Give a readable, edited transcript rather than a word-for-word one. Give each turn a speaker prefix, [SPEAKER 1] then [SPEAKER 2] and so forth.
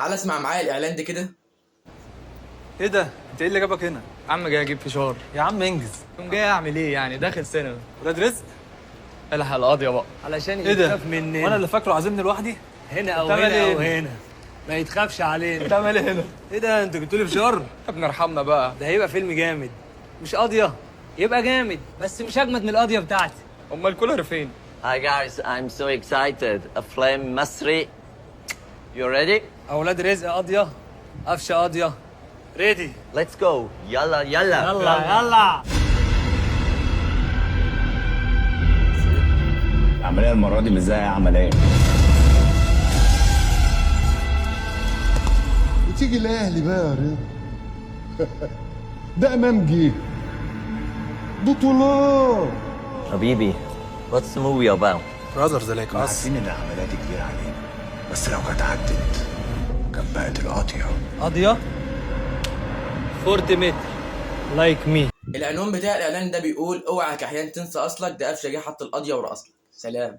[SPEAKER 1] تعال اسمع معايا الاعلان ده كده.
[SPEAKER 2] ايه ده؟ انت ايه اللي جابك هنا؟
[SPEAKER 3] يا عم جاي اجيب فشار.
[SPEAKER 2] يا عم انجز.
[SPEAKER 3] كنت جاي اعمل ايه يعني؟ داخل سينما.
[SPEAKER 2] ولاد رزق؟
[SPEAKER 3] الحق القاضية بقى.
[SPEAKER 4] علشان
[SPEAKER 2] ايه ده؟
[SPEAKER 4] يتخاف مننا.
[SPEAKER 2] وانا اللي فاكره عازمني لوحدي؟
[SPEAKER 4] هنا او
[SPEAKER 2] بتعمل
[SPEAKER 4] هنا
[SPEAKER 2] إيه؟
[SPEAKER 4] او هنا ما يتخافش علينا.
[SPEAKER 3] بتعمل ايه هنا؟
[SPEAKER 4] ايه ده؟ انتوا جبتوا لي فشار؟
[SPEAKER 3] يا ابني ارحمنا بقى.
[SPEAKER 4] ده هيبقى فيلم جامد. مش قاضية، يبقى جامد بس مش اجمد من القاضية بتاعتي.
[SPEAKER 3] امال الكولر فين؟
[SPEAKER 5] Hi guys, I'm so excited. أفلام مصري. You ready?
[SPEAKER 4] اولاد رزق قاضية، قفشة قاضية، ريدي.
[SPEAKER 5] Let's go. يلا يلا.
[SPEAKER 4] يلا
[SPEAKER 6] العملية المرة دي مش زي أي عملية.
[SPEAKER 7] وتيجي الاهلي بقى يا رضا. ده امام جه بطولات.
[SPEAKER 5] حبيبي. What's the movie about?
[SPEAKER 2] براذرز لايك اس.
[SPEAKER 6] عارفين إن العملية دي كبيرة علينا، بس لو كانت عدت كان بقت القاضية.
[SPEAKER 4] قاضية 40 متر لايك مي.
[SPEAKER 1] العنوان بتاع الاعلان ده بيقول اوعى كحيان تنسى اصلك، ده قفشه جه حط القضيه ورقص لك. سلام.